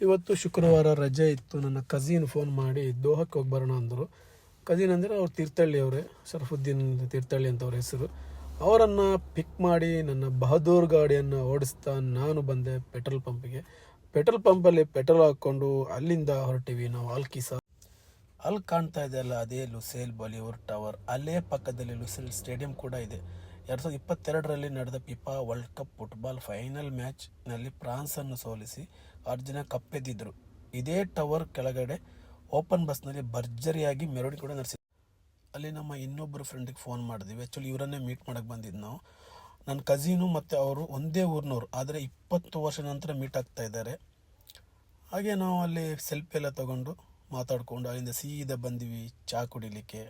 ಇವತ್ತು ಶುಕ್ರವಾರ ರಜೆ ಇತ್ತು. ನನ್ನ ಕಝಿನ್ ಫೋನ್ ಮಾಡಿ ದೋಹಕ್ಕೆ ಹೋಗಿ ಬರೋಣ ಅಂದರು. ಕಝಿನ್ ಅಂದರೆ ಅವ್ರು ತೀರ್ಥಹಳ್ಳಿಯವರೇ, ಶರಫುದ್ದೀನ್ ತೀರ್ಥಹಳ್ಳಿ ಅಂತ ಅವ್ರ ಹೆಸರು. ಅವರನ್ನು ಪಿಕ್ ಮಾಡಿ ನನ್ನ ಬಹದ್ದೂರ್ ಗಾಡಿಯನ್ನು ಓಡಿಸ್ತಾ ನಾನು ಬಂದೆ ಪೆಟ್ರೋಲ್ ಪಂಪಿಗೆ. ಪೆಟ್ರೋಲ್ ಪಂಪಲ್ಲಿ ಪೆಟ್ರೋಲ್ ಹಾಕ್ಕೊಂಡು ಅಲ್ಲಿಂದ ಹೊರಟಿವಿ ನಾವು ಆಲ್ಕಿಸಾ. ಅಲ್ಲಿ ಕಾಣ್ತಾ ಇದೆಯಲ್ಲ, ಅದೇ ಲುಸೇಲ್ ಬಾಲಿವುಡ್ ಟವರ್. ಅಲ್ಲೇ ಪಕ್ಕದಲ್ಲಿ ಲುಸೇಲ್ ಸ್ಟೇಡಿಯಂ ಕೂಡ ಇದೆ. 2022ರಲ್ಲಿ ನಡೆದ FIFA world cup football final ಮ್ಯಾಚ್ನಲ್ಲಿ ಫ್ರಾನ್ಸನ್ನು ಸೋಲಿಸಿ ಅರ್ಜೆಂಟೀನಾ ಕಪ್ಪೆದ್ದಿದ್ರು. ಇದೇ ಟವರ್ ಕೆಳಗಡೆ ಓಪನ್ ಬಸ್ನಲ್ಲಿ ಭರ್ಜರಿಯಾಗಿ ಮೆರವಣಿಗೆ ಕೂಡ ನಡೆಸಿದ್ರು. ಅಲ್ಲಿ ನಮ್ಮ ಇನ್ನೊಬ್ಬರು ಫ್ರೆಂಡಿಗೆ ಫೋನ್ ಮಾಡಿದ್ವಿ. ಆ್ಯಕ್ಚುಲಿ ಇವರನ್ನೇ ಮೀಟ್ ಮಾಡೋಕ್ಕೆ ಬಂದಿದ್ದು ನಾವು. ನನ್ನ ಕಝಿನು ಮತ್ತು ಅವರು ಒಂದೇ ಊರಿನವರು, ಆದರೆ 20 ವರ್ಷ ನಂತರ ಮೀಟ್ ಆಗ್ತಾ ಇದ್ದಾರೆ. ಹಾಗೆ ನಾವು ಅಲ್ಲಿ ಸೆಲ್ಫಿ ಎಲ್ಲ ತೊಗೊಂಡು ಮಾತಾಡಿಕೊಂಡು ಅಲ್ಲಿಂದ ಸೀದಾ ಬಂದ್ವಿ ಚಹಾ ಕುಡಿಲಿಕ್ಕೆ.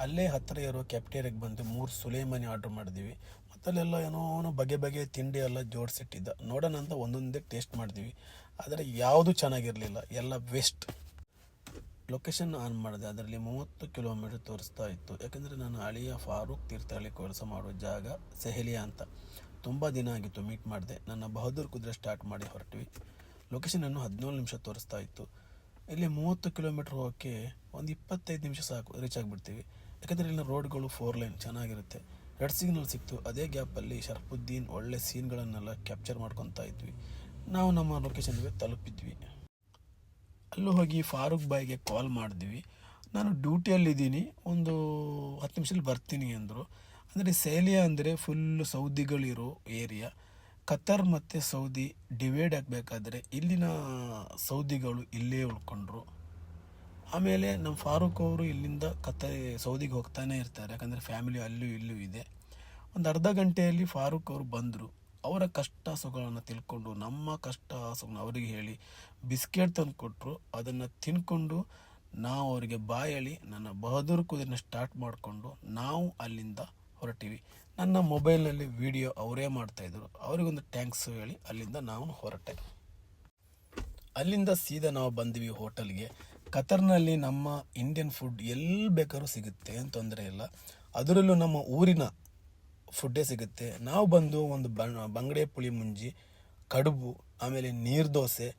ಅಲ್ಲೇ ಹತ್ತಿರ ಇರೋ ಕ್ಯಾಫ್ಟೇರಿಯಾಗೆ ಬಂದು 3 ಸುಲೇಮಾನಿ ಆರ್ಡ್ರ್ ಮಾಡಿದ್ವಿ. ಮತ್ತಲ್ಲೆಲ್ಲ ಏನೋ ಬಗೆ ಬಗೆ ತಿಂಡಿ ಎಲ್ಲ ಜೋಡಿಸಿಟ್ಟಿದ್ದ. ನೋಡೋಣ ಅಂತ ಒಂದೊಂದೇ ಟೇಸ್ಟ್ ಮಾಡಿದ್ವಿ, ಆದರೆ ಯಾವುದೂ ಚೆನ್ನಾಗಿರಲಿಲ್ಲ, ಎಲ್ಲ ವೇಸ್ಟ್. ಲೊಕೇಶನ್ ಆನ್ ಮಾಡಿದೆ, ಅದರಲ್ಲಿ 30 ಕಿಲೋಮೀಟರ್ ತೋರಿಸ್ತಾ ಇತ್ತು. ಯಾಕೆಂದರೆ ನನ್ನ ಅಳಿಯ ಫಾರೂಕ್ ತೀರ್ಥಹಳ್ಳಿ ಕೆಲಸ ಮಾಡೋ ಜಾಗ ಸೆಹಲಿಯಾ ಅಂತ. ತುಂಬ ದಿನ ಆಗಿತ್ತು ಮೀಟ್ ಮಾಡಿದೆ. ನನ್ನ ಬಹದ್ದೂರ್ ಕುದುರೆ ಸ್ಟಾರ್ಟ್ ಮಾಡಿ ಹೊರಟ್ವಿ. ಲೊಕೇಶನನ್ನು 17 ನಿಮಿಷ ತೋರಿಸ್ತಾ ಇತ್ತು. ಇಲ್ಲಿ 30 ಕಿಲೋಮೀಟ್ರ್ ಹೋಗೋಕ್ಕೆ ಒಂದು 25 ನಿಮಿಷ ಸಾಕು, ರೀಚ್ ಆಗಿಬಿಡ್ತೀವಿ. ಯಾಕಂದರೆ ಇಲ್ಲಿನ ರೋಡ್ಗಳು 4 ಲೈನ್ ಚೆನ್ನಾಗಿರುತ್ತೆ. ರೆಡ್ ಸಿಗ್ನಲ್ ಸಿಕ್ತು. ಅದೇ ಗ್ಯಾಪಲ್ಲಿ ಶರಫುದ್ದೀನ್ ಒಳ್ಳೆ ಸೀನ್ಗಳನ್ನೆಲ್ಲ ಕ್ಯಾಪ್ಚರ್ ಮಾಡ್ಕೊತಾ ಇದ್ವಿ. ನಾವು ನಮ್ಮ ಲೊಕೇಶನ್ಗೆ ತಲುಪಿದ್ವಿ. ಅಲ್ಲೂ ಹೋಗಿ ಫಾರೂಕ್ ಬಾಯ್ಗೆ ಕಾಲ್ ಮಾಡಿದ್ವಿ. ನಾನು ಡ್ಯೂಟಿಯಲ್ಲಿದ್ದೀನಿ, ಒಂದು 10 ನಿಮಿಷದಲ್ಲಿ ಬರ್ತೀನಿ ಅಂದರು. ಅಂದರೆ ಸೆಹಲಿಯಾ ಅಂದರೆ ಫುಲ್ಲು ಸೌದಿಗಳಿರೋ ಏರಿಯಾ. ಕತರ್ ಮತ್ತು ಸೌದಿ ಡಿವೈಡ್ ಆಗಬೇಕಾದ್ರೆ ಇಲ್ಲಿನ ಸೌದಿಗಳು ಇಲ್ಲೇ ಉಳ್ಕೊಂಡ್ರು. ಆಮೇಲೆ ನಮ್ಮ ಫಾರೂಕ್ ಅವರು ಇಲ್ಲಿಂದ ಸೌದಿಗೆ ಹೋಗ್ತಾನೆ ಇರ್ತಾರೆ, ಯಾಕಂದರೆ ಫ್ಯಾಮಿಲಿ ಅಲ್ಲೂ ಇಲ್ಲೂ ಇದೆ. ಒಂದು ಅರ್ಧ ಗಂಟೆಯಲ್ಲಿ ಫಾರೂಕ್ ಅವರು ಬಂದರು. ಅವರ ಕಷ್ಟ ಸುಖಗಳನ್ನು ತಿಳ್ಕೊಂಡು ನಮ್ಮ ಕಷ್ಟ ಸುಖನ ಅವರಿಗೆ ಹೇಳಿ ಬಿಸ್ಕೆಟ್ ತಂದು ಕೊಟ್ಟರು. ಅದನ್ನು ತಿನ್ಕೊಂಡು ನಾವು ಅವರಿಗೆ ಬಾಯಲ್ಲಿ ನನ್ನ ಬಹದ್ದೂರ್ ಕುದುರೆನ ಸ್ಟಾರ್ಟ್ ಮಾಡಿಕೊಂಡು ನಾವು ಅಲ್ಲಿಂದ ಹೊರಟಿವಿ. ನನ್ನ ಮೊಬೈಲ್ನಲ್ಲಿ ವಿಡಿಯೋ ಅವರೇ ಮಾಡ್ತಾಯಿದ್ರು. ಅವರಿಗೊಂದು ಥ್ಯಾಂಕ್ಸ್ ಹೇಳಿ ಅಲ್ಲಿಂದ ನಾವು ಹೊರಟೆ. ಅಲ್ಲಿಂದ ಸೀದಾ ನಾವು ಬಂದ್ವಿ ಹೋಟೆಲ್ಗೆ. ಕತರ್ನಲ್ಲಿ ನಮ್ಮ ಇಂಡಿಯನ್ ಫುಡ್ ಎಲ್ಲಿ ಬೇಕಾದ್ರೂ ಸಿಗುತ್ತೆ, ಏನು ತೊಂದರೆ ಇಲ್ಲ. ಅದರಲ್ಲೂ ನಮ್ಮ ಊರಿನ ಫುಡ್ಡೇ ಸಿಗುತ್ತೆ. ನಾವು ಬಂದು ಒಂದು ಬಂಗಡೆ ಪುಳಿ ಮುಂಜಿ, ಕಡುಬು, ಆಮೇಲೆ ನೀರು ದೋಸೆ,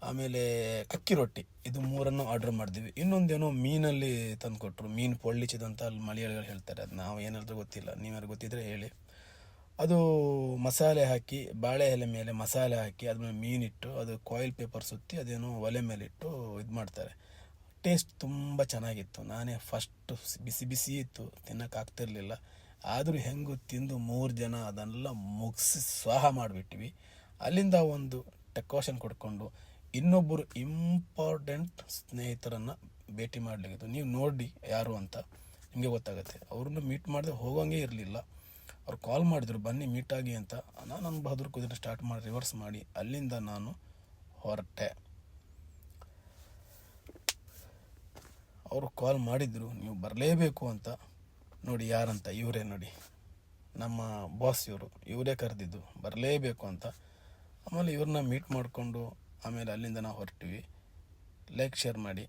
ಆಮೇಲೆ ಅಕ್ಕಿ ರೊಟ್ಟಿ, ಇದು 3 ಆರ್ಡ್ರ್ ಮಾಡಿದ್ವಿ. ಇನ್ನೊಂದೇನೋ ಮೀನಲ್ಲಿ ತಂದು ಕೊಟ್ಟರು, ಮೀನು ಪೊಳ್ಳಿಚಿದಂತ ಅಲ್ಲಿ ಮಲಯಾಳಿಗಳು ಹೇಳ್ತಾರೆ. ಅದು ನಾವು ಏನಾದರೂ ಗೊತ್ತಿಲ್ಲ, ನೀವ್ಯಾರು ಗೊತ್ತಿದ್ರೆ ಹೇಳಿ. ಅದು ಮಸಾಲೆ ಹಾಕಿ, ಬಾಳೆ ಎಲೆ ಮೇಲೆ ಮಸಾಲೆ ಹಾಕಿ ಅದ್ಮೇಲೆ ಮೀನಿಟ್ಟು ಅದು ಕಾಯಿಲ್ ಪೇಪರ್ ಸುತ್ತಿ ಅದೇನೋ ಒಲೆ ಮೇಲಿಟ್ಟು ಇದು ಮಾಡ್ತಾರೆ. ಟೇಸ್ಟ್ ತುಂಬ ಚೆನ್ನಾಗಿತ್ತು. ನಾನೇ ಫಸ್ಟು ಬಿಸಿ ಬಿಸಿ ಇತ್ತು, ತಿನ್ನೋಕ್ಕಾಗ್ತಿರ್ಲಿಲ್ಲ. ಆದರೂ ಹೆಂಗೂ ತಿಂದು 3 ಜನ ಅದನ್ನೆಲ್ಲ ಮುಗಿಸಿ ಸ್ವಾಹ ಮಾಡಿಬಿಟ್ವಿ. ಅಲ್ಲಿಂದ ಒಂದು ಟೆಕೋಷನ್ ಕೊಡ್ಕೊಂಡು ಇನ್ನೊಬ್ಬರು ಇಂಪಾರ್ಟೆಂಟ್ ಸ್ನೇಹಿತರನ್ನು ಭೇಟಿ ಮಾಡಲಿಕ್ಕೆ. ನೀವು ನೋಡಿ ಯಾರು ಅಂತ ನಿಮಗೆ ಗೊತ್ತಾಗುತ್ತೆ. ಅವ್ರನ್ನ ಮೀಟ್ ಮಾಡಿದೆ ಹೋಗೋಂಗೆ ಇರಲಿಲ್ಲ. ಅವ್ರು ಕಾಲ್ ಮಾಡಿದ್ರು, ಬನ್ನಿ ಮೀಟಾಗಿ ಅಂತ. ನಾನು ನನ್ನ ಬಹದ್ದೂರ್ ಕುದುರೆ ಸ್ಟಾರ್ಟ್ ಮಾಡಿ ರಿವರ್ಸ್ ಮಾಡಿ ಅಲ್ಲಿಂದ ನಾನು ಹೊರಟೆ. ಅವರು ಕಾಲ್ ಮಾಡಿದರು, ನೀವು ಬರಲೇಬೇಕು ಅಂತ. ನೋಡಿ ಯಾರಂತ, ಇವರೇ ನೋಡಿ, ನಮ್ಮ ಬಾಸ್ ಇವರೇ ಕರೆದಿದ್ದು, ಬರಲೇಬೇಕು ಅಂತ. ಆಮೇಲೆ ಇವ್ರನ್ನ ಮೀಟ್ ಮಾಡಿಕೊಂಡು ಆಮೇಲೆ ಅಲ್ಲಿಂದ ನಾವು ಹೊರಟಿವಿ. ಲೈಕ್ ಶೇರ್ ಮಾಡಿ.